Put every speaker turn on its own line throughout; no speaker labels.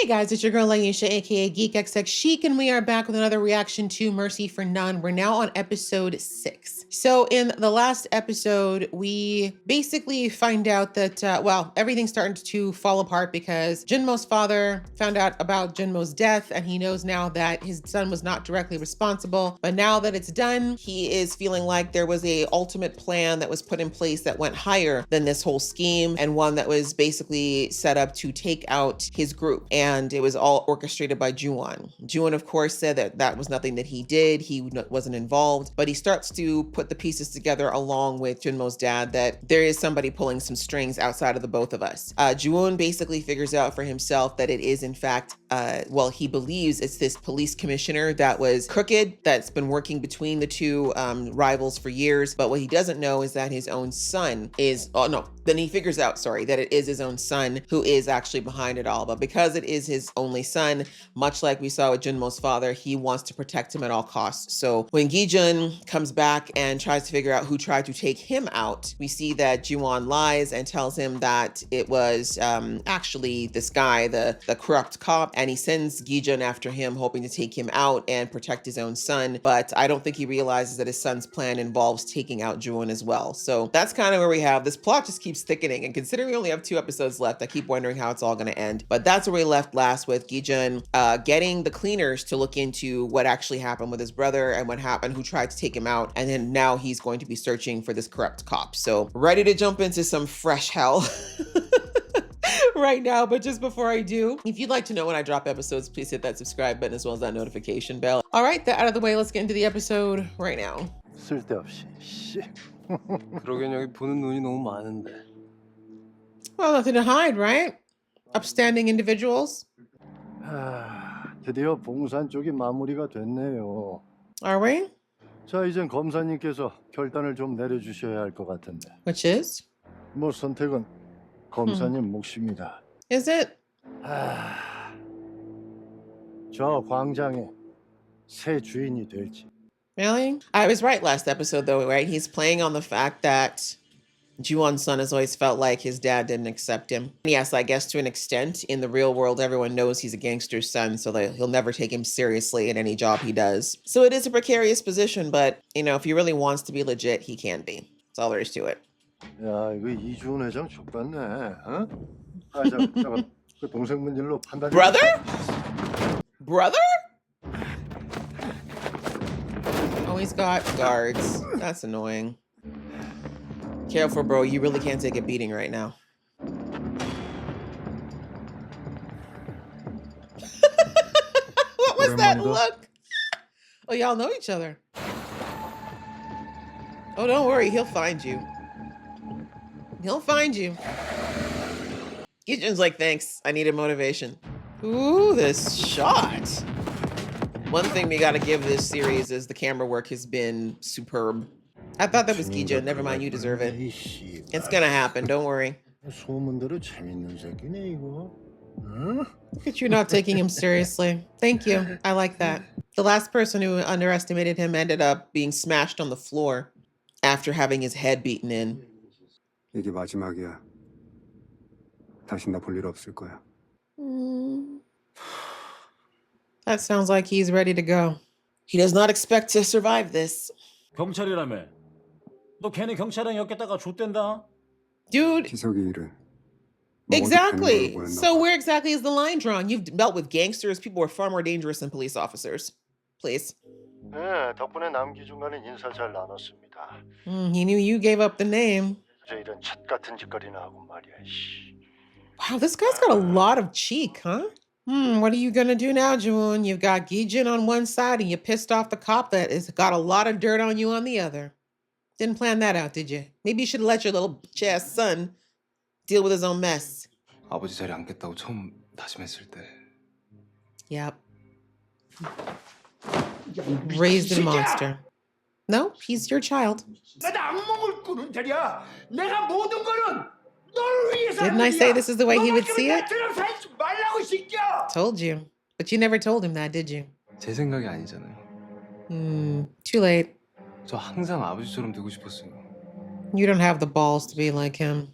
Hey guys, it's your girl Aisha, aka GeekXX Chic, and we are back with another reaction to Mercy for None. We're now on episode 6. So, in the last episode, we basically find out that, everything's starting to fall apart because Jinmo's father found out about Jinmo's death, and he knows now that his son was not directly responsible. But now that it's done, he is feeling like there was a ultimate plan that was put in place that went higher than this whole scheme, and one that was basically set up to take out his group. And it was all orchestrated by Ju-won. Ju-won, of course, said that that was nothing that he did. He wasn't involved, but he starts to put the pieces together along with Jinmo's dad that there is somebody pulling some strings outside of the both of us. Ju-won basically figures out for himself that it is in fact, he believes it's this police commissioner that was crooked, that's been working between the two rivals for years. But what he doesn't know is that his own son is, then he figures out, that it is his own son who is actually behind it all. But because it is his only son, much like we saw with Jinmo's father, he wants to protect him at all costs. So when Gi-jun comes back and tries to figure out who tried to take him out, we see that Ju-won lies and tells him that it was actually this guy, the corrupt cop, and he sends Gi-jun after him, hoping to take him out and protect his own son. But I don't think he realizes that his son's plan involves taking out Ju-won as well. So that's kind of where we have. This plot just keeps thickening, and considering we only have 2 episodes left, I keep wondering how it's all going to end. But that's where we left last, with Gi-jun getting the cleaners to look into what actually happened with his brother and what happened, who tried to take him out, and then now he's going to be searching for this corrupt cop. So ready to jump into some fresh hell right now. But just before I do, if you'd like to know when I drop episodes, please hit that subscribe button as well as that notification bell. All right, that out of the way, let's get into the episode right now.
쓸데없이 씨.
그러긴 여기 보는 눈이 너무 많은데.
Well, nothing to hide, right? Upstanding individuals.
드디어 봉산 쪽이 마무리가 됐네요.
Are we?
자, 이젠 검사님께서 결단을 좀 내려주셔야 할 것 같은데.
Which is?
뭐 선택은 검사님 몫입니다.
Is it?
저 광장의 새 주인이 될지.
Really? I was right last episode, though, right? He's playing on the fact that Ju-won's son has always felt like his dad didn't accept him. Yes, I guess to an extent. In the real world, everyone knows he's a gangster's son, so he'll never take him seriously in any job he does. So it is a precarious position, but, if he really wants to be legit, he can be. That's all there is to it.
야, 이거 이주훈 회장 족같네. 어? 잠깐. 그 동생분 일로 판단.
Brother? Brother? Oh, he's got guards. That's annoying. Careful, bro. You really can't take a beating right now. What was that look? Oh, y'all know each other. Oh, don't worry. He'll find you. He'll find you. Gi-jun's like, thanks. I needed motivation. Ooh, this shot. One thing we gotta give this series is the camera work has been superb. I thought that was Gi-jun. Never mind, you deserve it. It's gonna happen, don't worry.
소문대로 재밌는 새끼네 이거. 응?
Look at you not taking him seriously. Thank you. I like that. The last person who underestimated him ended up being smashed on the floor after having his head beaten in.
이게 마지막이야. 다신 나 볼 일 없을 거야.
That sounds like he's ready to go. He does not expect to survive this.
경찰이라며. 너 괜히 경찰에 엮였다가 좆된다.
Dude.
기석이 일은.
Exactly. So where exactly is the line drawn? You've dealt with gangsters. People are far more dangerous than police officers. Please.
네, 덕분에 남기준 간에 인사 잘 나눴습니다.
He knew you gave up the name.
저 이런 첫 같은 짓거리나 하고 말이야.
Wow, this guy's got a lot of cheek, huh? What are you gonna do now, Ju-won? You've got Gi-jun on one side and you pissed off the cop that has got a lot of dirt on you on the other. Didn't plan that out, did you? Maybe you should have let your little bitch-ass son deal with his own mess.
아버지 자리 앉겠다고 처음 다짐했을 때.
Yep. Raised a monster. No, he's your child. Didn't I say this is the way he would see it? Told you. But you never told him that, did you?
제 생각이 아니잖아요.
Too late.
저 항상 아버지처럼 되고 싶었어요.
You don't have the balls to be like him.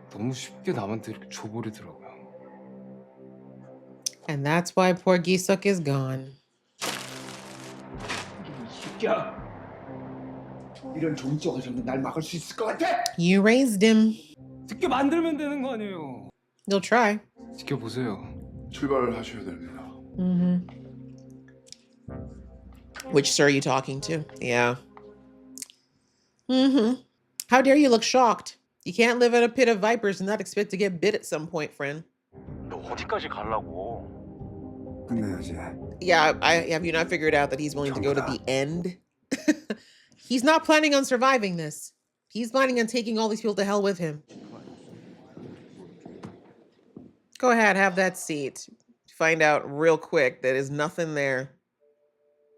너무 쉽게 남한테 이렇게 줘버리더라고요.
And that's why poor Gisuk is gone.
야, 이런 종쪽에서는 날 막을 수 있을 것 같아?
You raised him.
듣게 만들면 되는 거 아니에요.
You'll try.
지켜보세요.
출발하셔야 됩니다.
Mm-hmm. Which sir are you talking to? Yeah. Mm-hmm. How dare you look shocked? You can't live in a pit of vipers and not expect to get bit at some point, friend.
너 어디까지 가려고?
끝내야지.
Yeah, have you not figured out that he's willing to go to the end? He's not planning on surviving this. He's planning on taking all these people to hell with him. Go ahead, have that seat. Find out real quick that there's nothing there.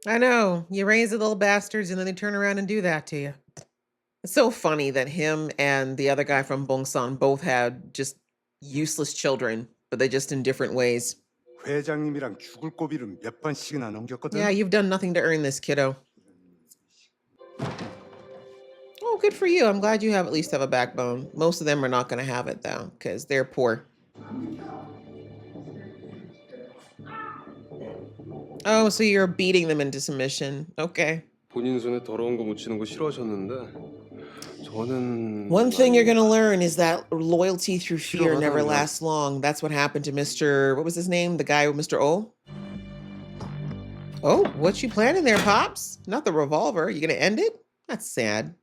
I know, you raise the little bastards and then they turn around and do that to you. It's so funny that him and the other guy from Bongsan both had just useless children, but they're just in different ways.
회장님이랑 죽을 고비를 몇 번씩이나 넘겼거든.
Yeah, you've done nothing to earn this, kiddo. Oh, good for you. I'm glad you have at least have a backbone. Most of them are not going to have it, though, because they're poor. Oh, so you're beating them into submission. Okay.
본인 손에 더러운 거 묻히는 거 싫어하셨는데 저는
One thing you're going to learn is that loyalty through fear never
싫어하다니요.
lasts long. That's what happened to Mr. What was his name? The guy with Mr. O? Oh, what you planning there, Pops? Not the revolver. You going to end it? That's sad.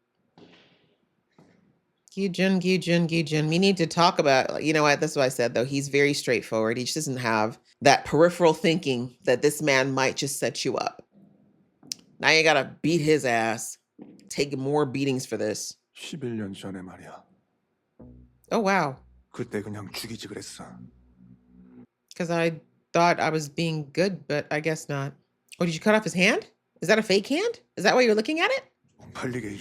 Gyujin. We need to talk about, you know what? That's what I said, though. He's very straightforward. He just doesn't have that peripheral thinking that this man might just set you up. Now you got to beat his ass. Take more beatings for this.
11년 전에 말이야.
Oh, wow.
그때 그냥 죽이지 그랬어.
Because I thought I was being good, but I guess not. Oh, did you cut off his hand? Is that a fake hand? Is that why you're looking at it?
팔리게.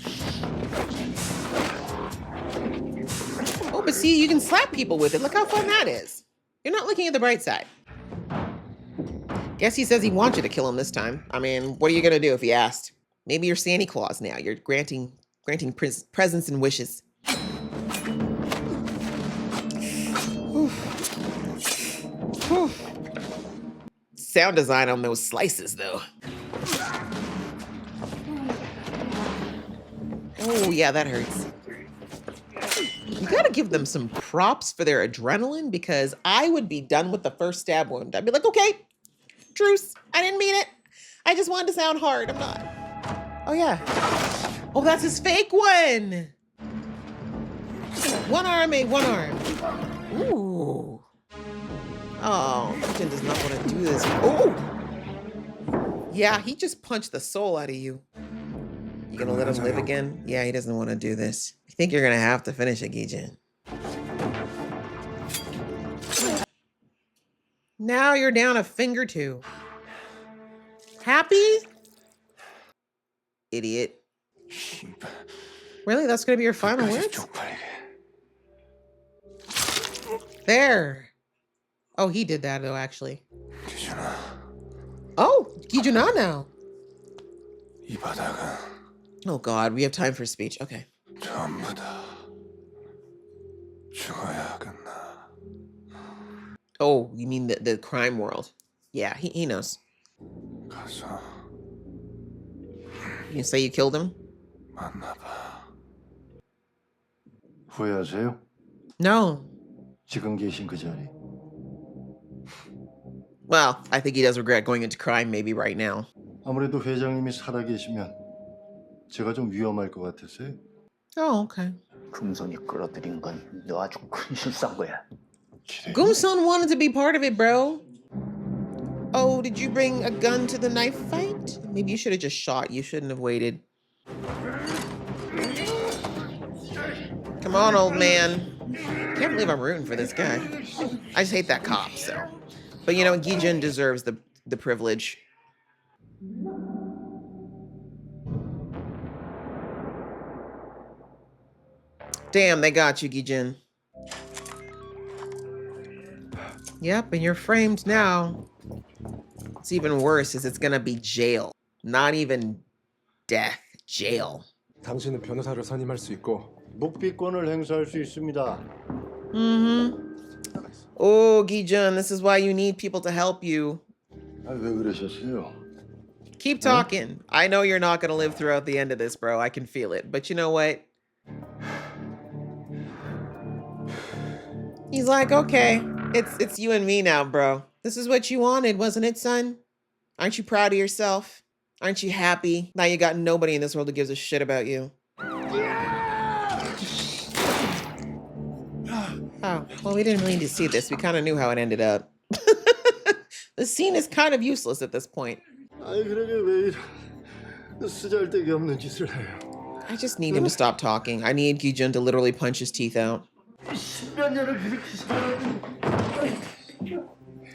Oh, but see, you can slap people with it. Look how fun that is. You're not looking at the bright side. Guess he says he wants you to kill him this time. I mean, what are you going to do if he asked? Maybe you're Santa Claus now. You're granting presents and wishes. Whew. Whew. Sound design on those slices, though. Oh, yeah, that hurts. You gotta give them some props for their adrenaline, because I would be done with the first stab wound. I'd be like, okay, truce. I didn't mean it. I just wanted to sound hard. I'm not. Oh, yeah. Oh, that's his fake one. One arm, one arm. Ooh. Oh, Putin does not want to do this. Oh. Yeah, he just punched the soul out of you. You gonna let him live again? Yeah, he doesn't want to do this. I think you're gonna have to finish it, Gijin. Now you're down a finger two. Happy? Idiot. Really? That's gonna be your final words?
쪽팔리게.
There. Oh, he did that though, actually.
기준아,
Oh, Gijuna now.
이 바닥은
Oh God, we have time for speech. Okay.
전부 다 죽어야 하겠나.
Oh, you mean the crime world? Yeah, he knows.
가서
You say you killed him?
만나봐.
후회하세요?
No.
지금 계신 그 자리.
Well, I think he does regret going into crime maybe right now.
아무래도 회장님이 살아계시면 제가 좀 위험할 것 같았어요.
Oh, okay.
금손이 끌어들인 건 너 아주 큰 실수한 거야.
Gumsun wanted to be part of it, bro. Oh, did you bring a gun to the knife fight? Maybe you should have just shot. You shouldn't have waited. Come on, old man. Can't believe I'm rooting for this guy. I just hate that cop, so. But you know, Gijin deserves the privilege. Damn, they got you, Gijin. Yep, and you're framed now. What's even worse is it's gonna be jail. Not even death, jail.
당신은 변호사를 선임할 수 있고
묵비권을 행사할 수 있습니다.
Mm-hmm. Oh, Gi-jun, this is why you need people to help you.
아, 왜 그러셨어요?
Keep talking. I know you're not going to live throughout the end of this, bro. I can feel it. But you know what? He's like, okay, it's you and me now, bro. This is what you wanted, wasn't it, son? Aren't you proud of yourself? Aren't you happy? Now you got nobody in this world who gives a shit about you. Oh, well, we didn't really need to see this. We kind of knew how it ended up. The scene is kind of useless at this point.
아이 그러게 왜 이런 쓰잘데기 없는 짓을 해요?
I just need him to stop talking. I need Gi-jun to literally punch his teeth out.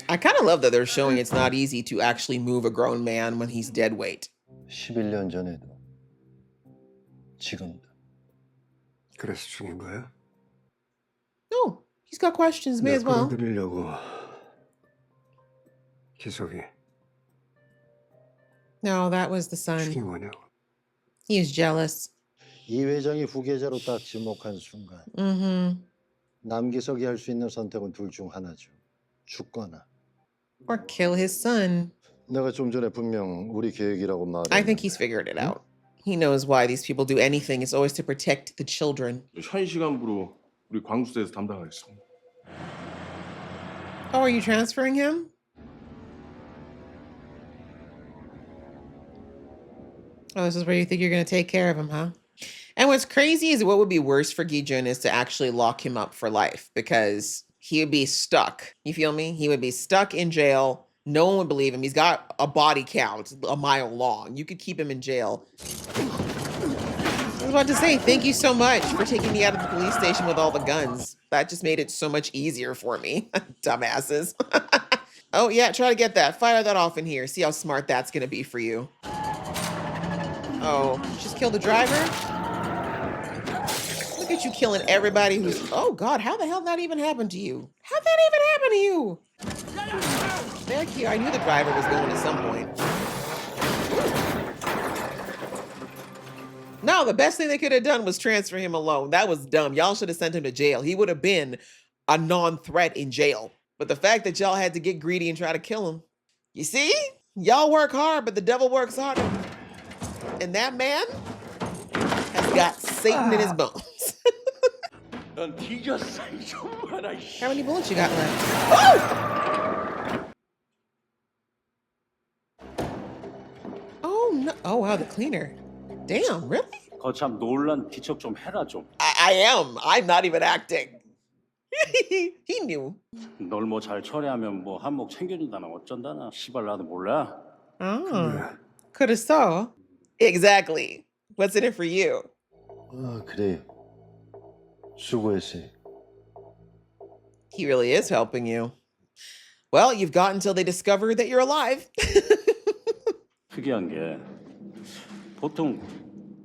I kind of love that they're showing it's not easy to actually move a grown man when he's dead weight.
11년 전에도 지금도.
그래서 죽인 거야?
No, he's got questions. May as well.
끌어들이려고 기석이
No, that was the son.
죽인 거냐고.
He was jealous.
이 회장이 후계자로 딱 지목한 순간
Mm-hmm.
남기석이 할 수 있는 선택은 둘 중 하나죠. 죽거나.
Or kill his son.
내가 좀 전에 분명 우리 계획이라고 말했는데
I think he's figured it out. He knows why these people do anything. It's always to protect the children.
샤인 시간부로 우리 광주대에서 담당하겠습니다.
Oh, are you transferring him? Oh, this is where you think you're going to take care of him, huh? And what's crazy is what would be worse for Gi-jun is to actually lock him up for life because he would be stuck. You feel me? He would be stuck in jail. No one would believe him. He's got a body count a mile long. You could keep him in jail. I was about to say, thank you so much for taking me out of the police station with all the guns. That just made it so much easier for me. Dumbasses. Oh, yeah, try to get that. Fire that off in here. See how smart that's going to be for you. Oh, just kill the driver? Look at you killing everybody who's... Oh, God, how the hell did that even happen to you? How'd that even happen to you? Thank you. I knew the driver was going at some point. No, the best thing they could have done was transfer him alone. That was dumb. Y'all should have sent him to jail. He would have been a non-threat in jail. But the fact that y'all had to get greedy and try to kill him. You see? Y'all work hard, but the devil works harder. And that man has got Satan in his bones. How many bullets you got left? Oh! Oh, no. Oh, wow, the cleaner. Damn, really?
거참 놀란 기척 좀 해라 좀.
I am. I'm not even acting. He knew.
널 뭐 잘 처리하면 뭐 한몫 챙겨준다나 어쩐다나 시발 나도 몰라.
Oh, could have saw. Exactly. What's in it for you?
아, 그래. 수고했어요.
He really is helping you. Well, you've got until they discover that you're alive.
특이한 게 보통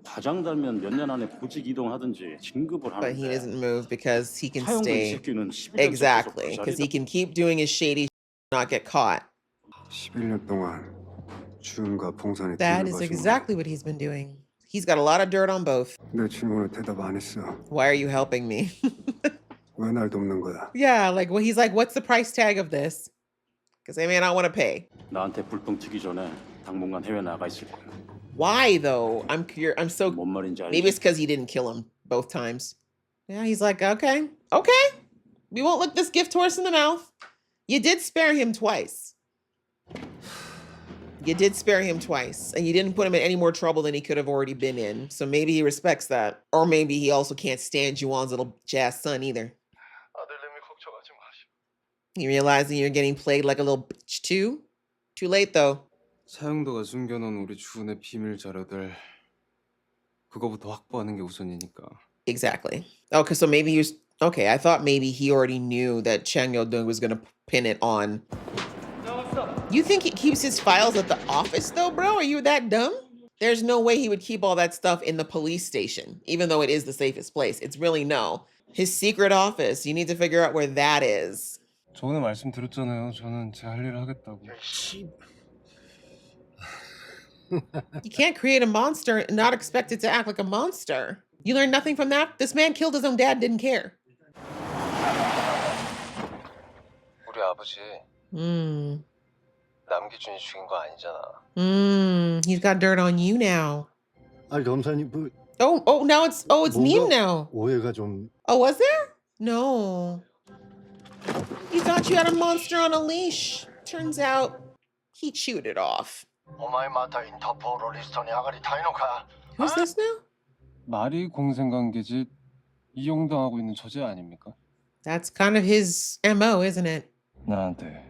과장 달면 몇 년 안에 보직 이동하든지 진급을
But he
하는데
doesn't move because he can
차용근
stay.
새끼는 11년
Exactly. Because he can keep doing his shady not get caught.
11년 동안 주은과 봉산의
That
뒤를
is
봐준
exactly what he's been doing. He's got a lot of dirt on both.
내 질문에 대답 안 했어.
Why are you helping me?
왜 날 돕는 거야?
Yeah, like, well, he's like, what's the price tag of this? Because they may not want to pay.
나한테 불똥 튀기 전에 당분간 해외 나가 있을 거야.
Why though? I'm curious. I'm so
뭔 말인지 알지?
maybe it's because he didn't kill him both times. Yeah, he's like, okay, okay. We won't look this gift horse in the mouth. You did spare him twice. You did spare him twice, and you didn't put him in any more trouble than he could have already been in. So maybe he respects that. Or maybe he also can't stand Juwan's little jazz son either.
아들내미 걱정하지 마시고.
You realizing you're getting played like a little bitch too? Too late though.
사형도가 숨겨놓은 우리 주은의 비밀 자료들 그거부터 확보하는 게 우선이니까.
Exactly. Okay, so maybe he was okay. I thought maybe he already knew that Chang Yo-dung was gonna pin it on. You think he keeps his files at the office though, bro? Are you that dumb? There's no way he would keep all that stuff in the police station, even though it is the safest place. It's really no. His secret office. You need to figure out where that is.
저번에 말씀드렸잖아요. 저는 제 할 일을 하겠다고.
You can't create a monster and not expect it to act like a monster. You learned nothing from that? This man killed his own dad, didn't care.
아버지
Mm.
남기준이 죽인 거 아니잖아.
He's got dirt on you now.
아니 검사님 그
Oh, now it's me
뭔가
now.
오해가 좀
Oh, was there? No. He thought you had a monster on a leash. Turns out he chewed it off.
오마이마타 인터폴 리스톤이 아가리 타이노카.
Who's this now?
말이 공생관계지 이용당하고 있는 처지 아닙니까?
That's kind of his MO, isn't it?
나한테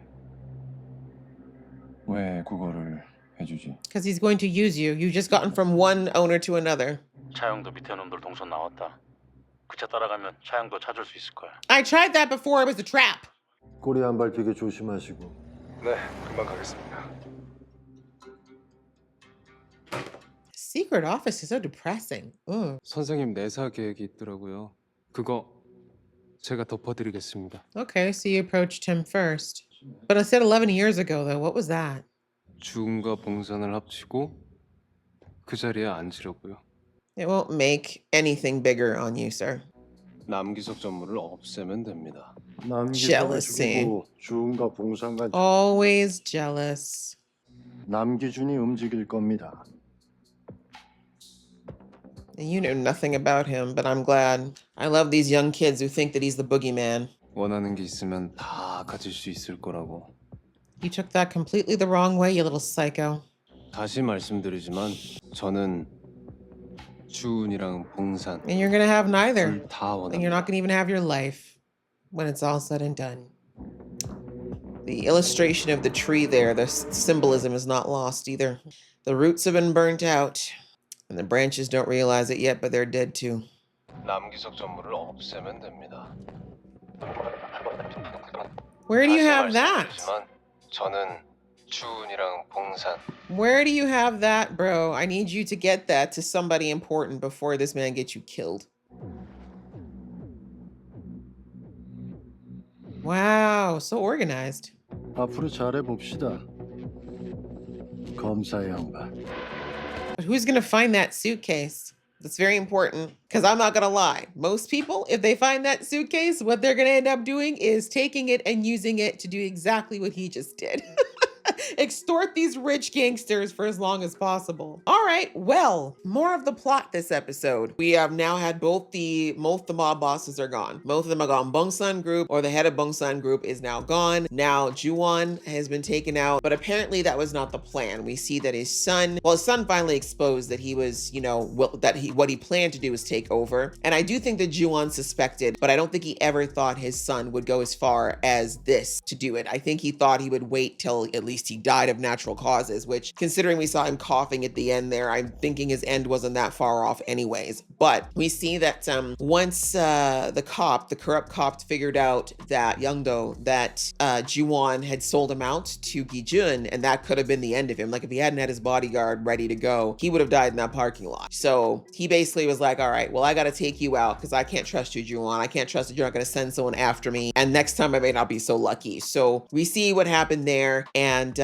왜 그거를 해주지?
Because he's going to use you. You've just gotten from one owner to another.
차영도 밑에 놈들 동선 나왔다. 그 차 따라가면 차영도 찾을 수 있을 거야.
I tried that before. It was a trap.
꼬리 안 밟히게 조심하시고.
네, 금방 가겠습니다.
Secret office is so depressing. Ugh.
선생님 내사 계획이 있더라고요. 그거 제가 덮어드리겠습니다.
Okay, so you approached him first. But I said 11 years ago, though. What was that?
주은과 봉산을 합치고 그 자리에 앉으려고요.
It won't make anything bigger on you, sir.
남기석 전무를 없애면 됩니다.
Jealousy.
남기준이 주은과 봉산과
Always jealous.
남기준이 움직일 겁니다.
And you know nothing about him, but I'm glad. I love these young kids who think that he's the boogeyman.
원하는 게 있으면 다 가질 수 있을 거라고.
You took that completely the wrong way, you little psycho.
다시 말씀드리지만 저는 주은이랑 봉산
And you're gonna have neither.
둘 다
And you're not
원합니다.
gonna even have your life when it's all said and done. The illustration of the tree there, the symbolism is not lost either. The roots have been burnt out, and the branches don't realize it yet, but they're dead too.
남기석 전무를 없애면 됩니다.
Where do you
다시
have that?
말씀드리지만 저는 주은이랑 봉산
Where do you have that, bro? I need you to get that to somebody important before this man gets you killed. Wow, so organized.
앞으로 잘해 봅시다. 검사 양반.
But who's gonna find that suitcase? That's very important because I'm not gonna lie. Most people, if they find that suitcase, what they're gonna end up doing is taking it and using it to do exactly what he just did. Extort these rich gangsters for as long as possible. All right, well, more of the plot this episode. We have now had both the mob bosses are gone. Both of them are gone. Bongsan Group, or the head of Bongsan Group, is now gone. Now Juwon has been taken out, but apparently that was not the plan. We see that his son finally exposed that he was, what he planned to do was take over. And I do think that Juwon suspected, but I don't think he ever thought his son would go as far as this to do it. I think he thought he would wait till at least he died of natural causes, which, considering we saw him coughing at the end there, I'm thinking his end wasn't that far off anyways. But we see that once the corrupt cop figured out that Youngdo, that Juwon had sold him out to Gijun, and that could have been the end of him. Like if he hadn't had his bodyguard ready to go, he would have died in that parking lot. So he basically was like, all right, well, I got to take you out because I can't trust you, Juwon. I can't trust that you're not going to send someone after me. And next time I may not be so lucky. So we see what happened there. And,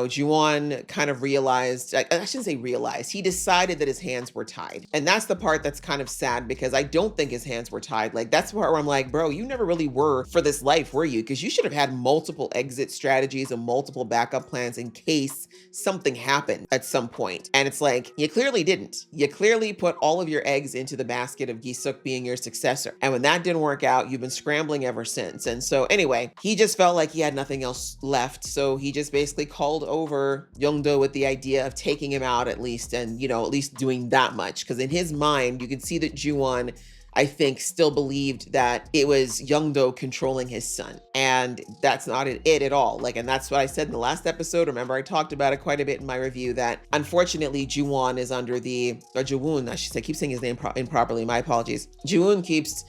Juwon kind of realized, I shouldn't say realized, he decided that his hands were tied. And that's the part that's kind of sad because I don't think his hands were tied. Like that's the part where I'm like, bro, you never really were for this life, were you? Because you should have had multiple exit strategies and multiple backup plans in case something happened at some point. And it's like, you clearly didn't. You clearly put all of your eggs into the basket of Gisuk being your successor. And when that didn't work out, you've been scrambling ever since. And so anyway, he just felt like he had nothing else left. So he just basically called over Youngdo with the idea of taking him out at least, and at least doing that much. Because in his mind, you can see that Juwon, I think, still believed that it was Youngdo controlling his son. And that's not it at all. And that's what I said in the last episode. Remember, I talked about it quite a bit in my review that unfortunately Juwon is under Juwon, I should say, I keep saying his name improperly, my apologies. Juwon keeps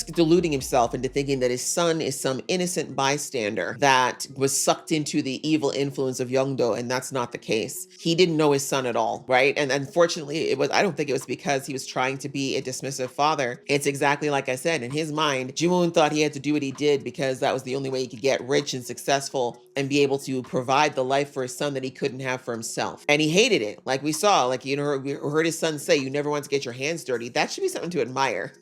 deluding himself into thinking that his son is some innocent bystander that was sucked into the evil influence of Youngdo, and that's not the case. He didn't know his son at all, right? And unfortunately, I don't think it was because he was trying to be a dismissive father. It's exactly like I said. In his mind, Juwon thought he had to do what he did because that was the only way he could get rich and successful and be able to provide the life for his son that he couldn't have for himself. And he hated it. Like we saw, we heard his son say, you never want to get your hands dirty. That should be something to admire.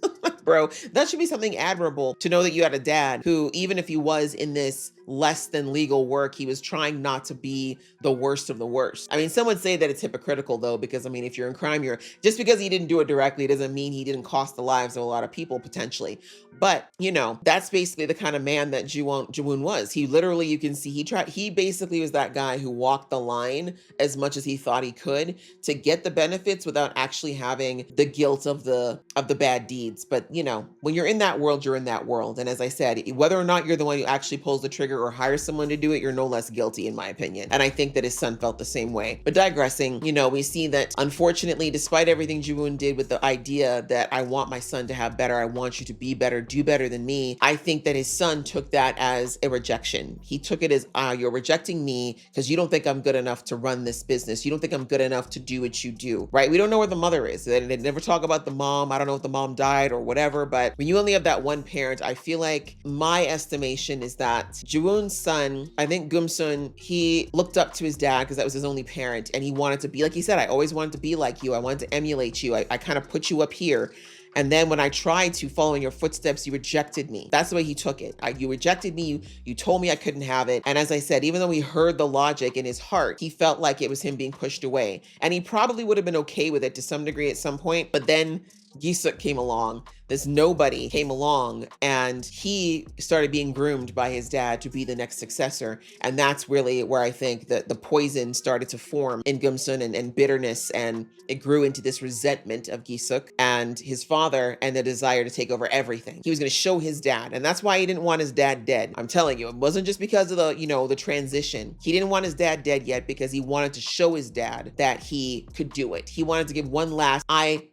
Bro, that should be something admirable to know that you had a dad who, even if he was in this less than legal work, he was trying not to be the worst of the worst. I mean, some would say that it's hypocritical though, because I mean, if you're in crime, just because he didn't do it directly doesn't mean he didn't cost the lives of a lot of people potentially. But you know, that's basically the kind of man that Ji-woon was. He literally, you can see, he basically was that guy who walked the line as much as he thought he could to get the benefits without actually having the guilt of the bad deeds. But you know, when you're in that world, you're in that world. And as I said, whether or not you're the one who actually pulls the trigger or hires someone to do it, you're no less guilty in my opinion. And I think that his son felt the same way. But digressing, you know, we see that unfortunately, despite everything Ji-woon did with the idea that I want my son to have better, I want you to be better, do better than me, I think that his son took that as a rejection. He took it as, you're rejecting me because you don't think I'm good enough to run this business. You don't think I'm good enough to do what you do, right? We don't know where the mother is. They never talk about the mom. I don't know if the mom died or whatever, but when you only have that one parent, I feel like my estimation is that Ji-woon's son, I think Gum-sun, he looked up to his dad because that was his only parent, and he wanted to be, like he said, I always wanted to be like you. I wanted to emulate you. I kind of put you up here. And then when I tried to follow in your footsteps, you rejected me. That's the way he took it. You rejected me. You told me I couldn't have it. And as I said, even though he heard the logic in his heart, he felt like it was him being pushed away. And he probably would have been okay with it to some degree at some point. But then Gi-suk came along. This nobody came along, and he started being groomed by his dad to be the next successor. And that's really where I think that the poison started to form in Gum-sun, and bitterness, and it grew into this resentment of Gi-suk and his father, and the desire to take over everything. He was going to show his dad, and that's why he didn't want his dad dead. I'm telling you, it wasn't just because of the transition. He didn't want his dad dead yet because he wanted to show his dad that he could do it. He wanted to give one last, I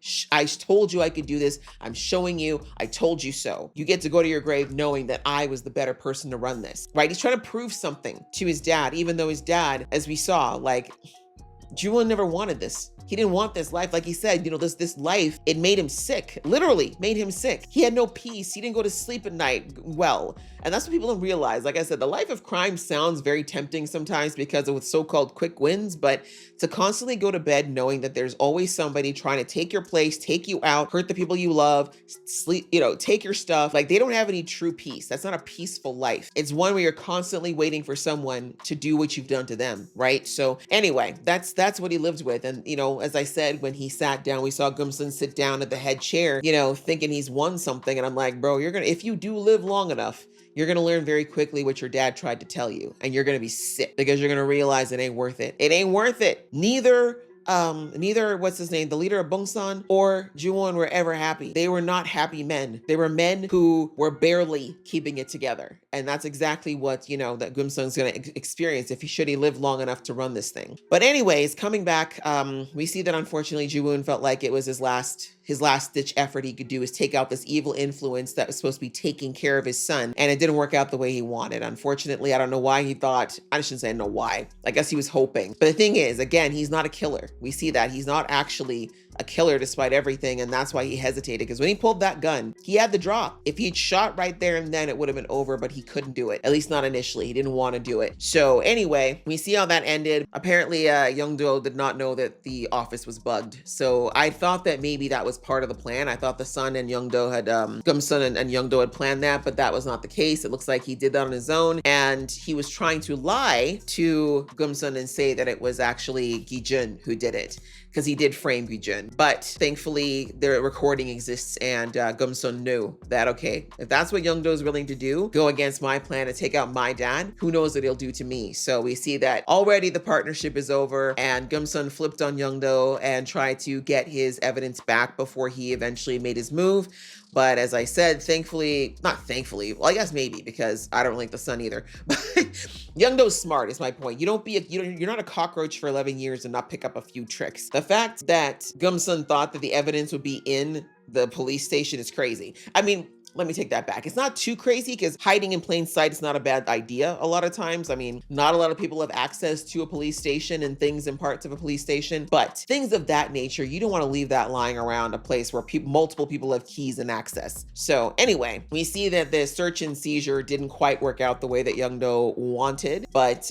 told you I could do this. I'm showing you, I told you so. You get to go to your grave knowing that I was the better person to run this, right? He's trying to prove something to his dad, even though his dad, as we saw, like, Ji-woon never wanted this. He didn't want this life. Like he said, this life, it made him sick, literally made him sick. He had no peace. He didn't go to sleep at night well. And that's what people don't realize. Like I said, the life of crime sounds very tempting sometimes because of so-called quick wins, but to constantly go to bed knowing that there's always somebody trying to take your place, take you out, hurt the people you love, sleep, take your stuff. Like, they don't have any true peace. That's not a peaceful life. It's one where you're constantly waiting for someone to do what you've done to them, right? So anyway, that's what he lived with. And, as I said, when he sat down, we saw Gum-sun sit down at the head chair, thinking he's won something. And I'm like, bro, if you do live long enough, you're going to learn very quickly what your dad tried to tell you. And you're going to be sick because you're going to realize it ain't worth it. It ain't worth it. Neither, what's his name? The leader of Bongsan or Ji-woon were ever happy. They were not happy men. They were men who were barely keeping it together. And that's exactly what, that Gum-sun's going to experience if he lived long enough to run this thing. But anyways, coming back, we see that unfortunately Ji-woon felt like it was his last ditch effort he could do is take out this evil influence that was supposed to be taking care of his son. And it didn't work out the way he wanted. Unfortunately, I don't know why he thought, I shouldn't say I know why. I guess he was hoping. But the thing is, again, he's not a killer. We see that he's not actually a killer despite everything. And that's why he hesitated, because when he pulled that gun, he had the drop. If he'd shot right there and then, it would have been over, but he couldn't do it. At least not initially. He didn't want to do it. So anyway, we see how that ended. Apparently, Young-do did not know that the office was bugged. So I thought that maybe that was part of the plan. I thought the son and Young-do had, Gum-sun and Young-do had planned that, but that was not the case. It looks like he did that on his own. And he was trying to lie to Gum-sun and say that it was actually Gi-jun who did it, because he did frame Gi-jun. But thankfully, the recording exists, and Gum-sun knew that, okay, if that's what Young-do is willing to do, go against my plan to take out my dad, who knows what he'll do to me. So we see that already the partnership is over, and Gum-sun flipped on Young-do and tried to get his evidence back before he eventually made his move. But as I said, not thankfully, well, I guess maybe, because I don't like the son either. But Young-do's smart is my point. You're not a cockroach for 11 years and not pick up a few tricks. The fact that Gum-sun thought that the evidence would be in the police station is crazy. I mean,
let me take that back. It's not too crazy because hiding in plain sight is not a bad idea a lot of times. I mean, not a lot of people have access to a police station and things in parts of a police station, but things of that nature, you don't want to leave that lying around a place where multiple people have keys and access. So anyway, we see that the search and seizure didn't quite work out the way that Young-do wanted, but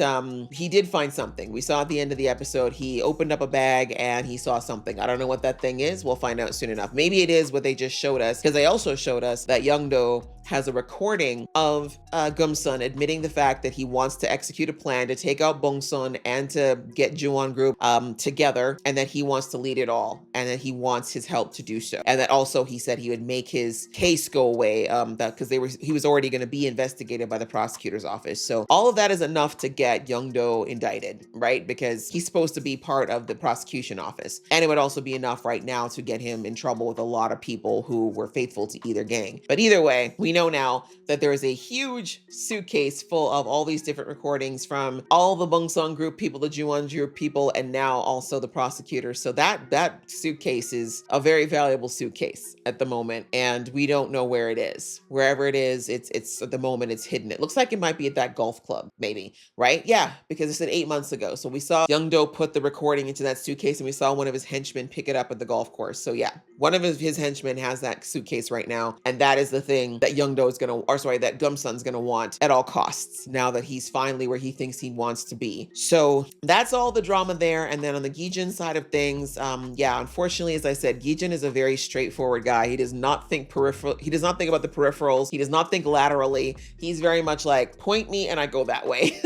he did find something. We saw at the end of the episode, he opened up a bag and he saw something. I don't know what that thing is. We'll find out soon enough. Maybe it is what they just showed us, because they also showed us that Young-do has a recording of Gumsun admitting the fact that he wants to execute a plan to take out Bongsun and to get Ju-won Group together, and that he wants to lead it all, and that he wants his help to do so. And that also he said he would make his case go away, because he was already going to be investigated by the prosecutor's office. So all of that is enough to get Young-do indicted, right? Because he's supposed to be part of the prosecution office. And it would also be enough right now to get him in trouble with a lot of people who were faithful to either gang. But either way, we know now that there is a huge suitcase full of all these different recordings from all the Bongsun Group people, the Ju-won Group people, and now also the prosecutors. So that suitcase is a very valuable suitcase at the moment, and we don't know where it is. Wherever it is, it's at the moment it's hidden. It looks like it might be at that golf club, maybe, right? Yeah, because it said 8 months ago. So we saw Young-do put the recording into that suitcase, and we saw one of his henchmen pick it up at the golf course. So yeah, one of his henchmen has that suitcase right now, and that is the thing that Young-do is that Gumsun's gonna want at all costs now that he's finally where he thinks he wants to be. So that's all the drama there. And then on the Gi-jun side of things, yeah, unfortunately, as I said, Gi-jun is a very straightforward guy. He does not think he does not think about the peripherals. He does not think laterally. He's very much like, point me and I go that way.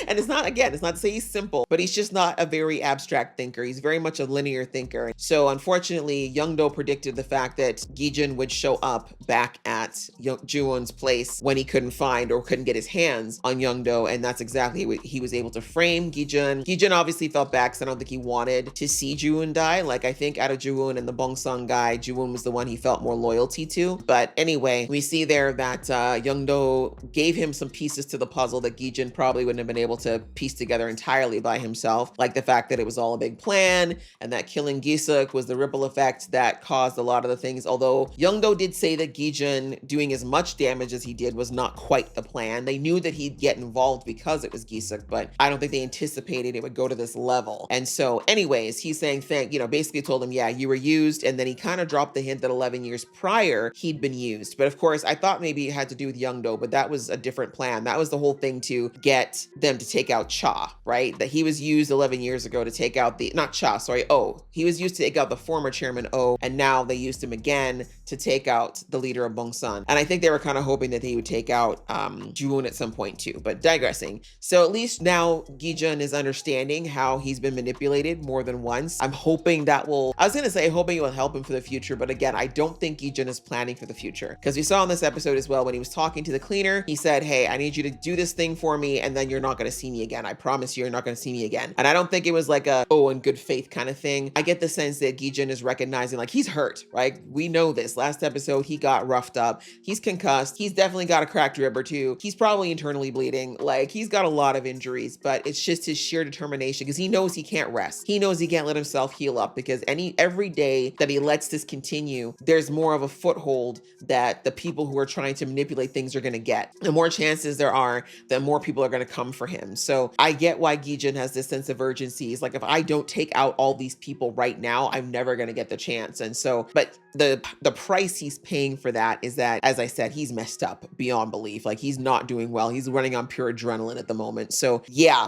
And it's not to say he's simple, but he's just not a very abstract thinker. He's very much a linear thinker. So unfortunately, Young-do predicted the fact that Gi-jun would show up back at Ju-won's place when he couldn't find or couldn't get his hands on Young-do, and that's exactly what he was able to frame Gi-jun. Gi-jun obviously felt bad because I don't think he wanted to see Ju-won die. Like, I think out of Ju-won and the Bong-sung guy, Ju-won was the one he felt more loyalty to. But anyway, we see there that Young-do gave him some pieces to the puzzle that Gi-jun probably wouldn't have been able to piece together entirely by himself, like the fact that it was all a big plan and that killing Gi-suk was the ripple effect that caused a lot of the things. Although Young-do did say that Gi-jun doing as much damage as he did was not quite the plan. They knew that he'd get involved because it was Gi-suk, but I don't think they anticipated it would go to this level. And so anyways, he's saying, basically told him, yeah, you were used. And then he kind of dropped the hint that 11 years prior he'd been used. But of course, I thought maybe it had to do with Young-do, but that was a different plan. That was the whole thing to get them to take out Cha, right? That he was used 11 years ago to take out he was used to take out the former chairman Oh, and now they used him again to take out the leader of Bongsun. And I think they were kind of hoping that he would take out Ju-won at some point too, but digressing. So at least now Gi-jun is understanding how he's been manipulated more than once. I'm hoping it will help him for the future, but again, I don't think Gi-jun is planning for the future, because we saw in this episode as well, when he was talking to the cleaner, he said, hey, I need you to do this thing for me, and then you're not going to see me again. I promise you're not going to see me again. And I don't think it was like in good faith kind of thing. I get the sense that Gi-jun is recognizing, like, he's hurt, right? We know this. Last episode, he got roughed up. He's concussed. He's definitely got a cracked rib or two. He's probably internally bleeding. Like, he's got a lot of injuries, but it's just his sheer determination, because he knows he can't rest. He knows he can't let himself heal up, because every day that he lets this continue, there's more of a foothold that the people who are trying to manipulate things are going to get. The more chances there are that more people are going to come for him. So I get why Gi-jun has this sense of urgency. He's like, if I don't take out all these people right now, I'm never going to get the chance. And so, but the price he's paying for that is that, as I said, he's messed up beyond belief. Like, he's not doing well. He's running on pure adrenaline at the moment. So yeah,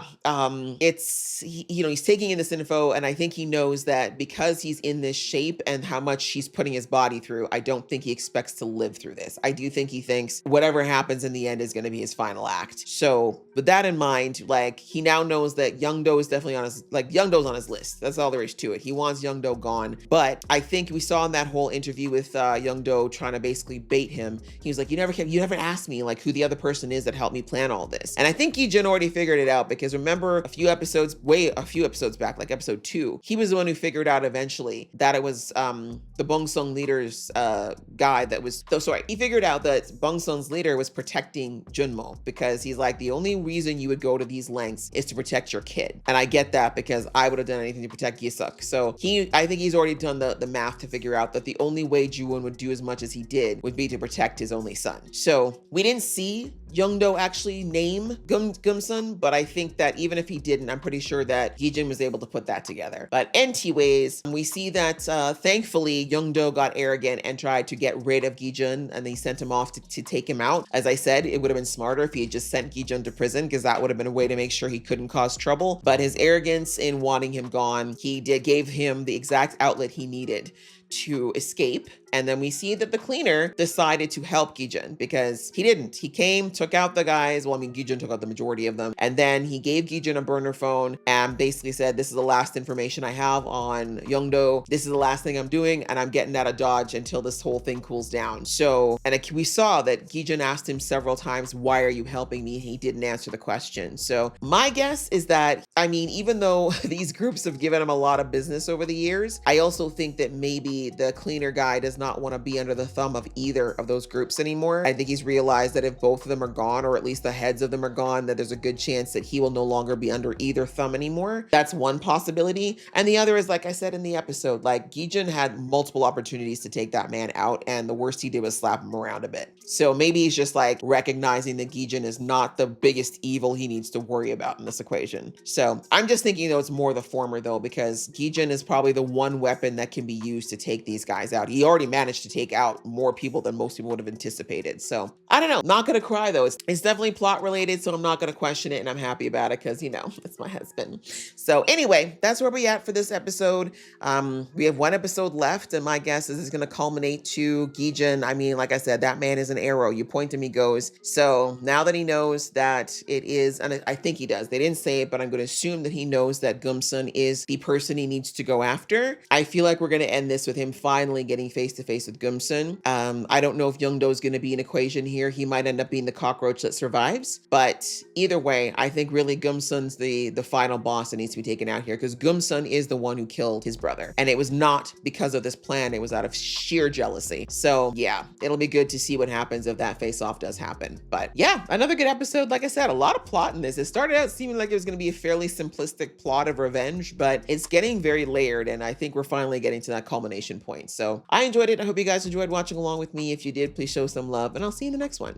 he's taking in this info, and I think he knows that because he's in this shape and how much he's putting his body through, I don't think he expects to live through this. I do think he thinks whatever happens in the end is going to be his final act. So with that in mind, like, he now knows that Young-do is definitely Young-do's on his list. That's all there is to it. He wants Young-do gone. But I think we saw in that whole interview with Young-do trying to basically bait him. He was like, you never asked me like who the other person is that helped me plan all this. And I think Gi-jun already figured it out, because remember a few episodes back, like episode 2, he was the one who figured out eventually that it was the Bong-sung leader's guy that was, he figured out that Bong-sung's leader was protecting Junmo, because he's like, the only reason you would go to these lengths is to protect your kid. And I get that, because I would have done anything to protect Gi-suk. So I think he's already done the math to figure out that the only way Ju-won would do as much as he did would be to protect his only son. So we didn't see Young-do actually name Gum-sun, but I think that even if he didn't, I'm pretty sure that Gi-jun was able to put that together. But anyways, we see that thankfully Young-do got arrogant and tried to get rid of Gi-jun, and they sent him off to take him out. As I said, it would have been smarter if he had just sent Gi-jun to prison, because that would have been a way to make sure he couldn't cause trouble. But his arrogance in wanting him gone, gave him the exact outlet he needed to escape. And then we see that the cleaner decided to help Gi-jun, because he didn't. He came, took out the guys. Well, I mean, Gi-jun took out the majority of them. And then he gave Gi-jun a burner phone and basically said, this is the last information I have on Young-do. This is the last thing I'm doing, and I'm getting out of Dodge until this whole thing cools down. So, and we saw that Gi-jun asked him several times, why are you helping me? He didn't answer the question. So my guess is that, I mean, even though these groups have given him a lot of business over the years, I also think that maybe the cleaner guy does not want to be under the thumb of either of those groups anymore. I think he's realized that if both of them are gone, or at least the heads of them are gone, that there's a good chance that he will no longer be under either thumb anymore. That's one possibility. And the other is, like I said in the episode, like Gi-jun had multiple opportunities to take that man out, and the worst he did was slap him around a bit. So maybe he's just like recognizing that Gi-jun is not the biggest evil he needs to worry about in this equation. So I'm just thinking though it's more the former though, because Gi-jun is probably the one weapon that can be used to take these guys out. He already managed to take out more people than most people would have anticipated. So I don't know, not gonna cry though. It's definitely plot related, so I'm not gonna question it, and I'm happy about it because, you know, it's my husband. So anyway, that's where we at for this episode. We have one episode left, and my guess is it's gonna culminate to Gi-jun. I mean, like I said, that man is an arrow. You point him, he goes. So now that he knows that it is, and I think he does, they didn't say it, but I'm gonna assume that he knows that Gum-sun is the person he needs to go after. I feel like we're gonna end this with him finally getting face to face with Gum-sun. I don't know if Young-do is gonna be an equation here. He might end up being the cockroach that survives, but either way, I think really Gum-sun's the final boss that needs to be taken out here, because Gum-sun is the one who killed his brother, and it was not because of this plan. It was out of sheer jealousy. So yeah, it'll be good to see what happens if that face-off does happen. But yeah, another good episode. Like I said, a lot of plot in this. It started out seeming like it was going to be a fairly simplistic plot of revenge, but it's getting very layered, and I think we're finally getting to that culmination point. So I enjoyed it. I hope you guys enjoyed watching along with me. If you did, please show some love, and I'll see you in the next one.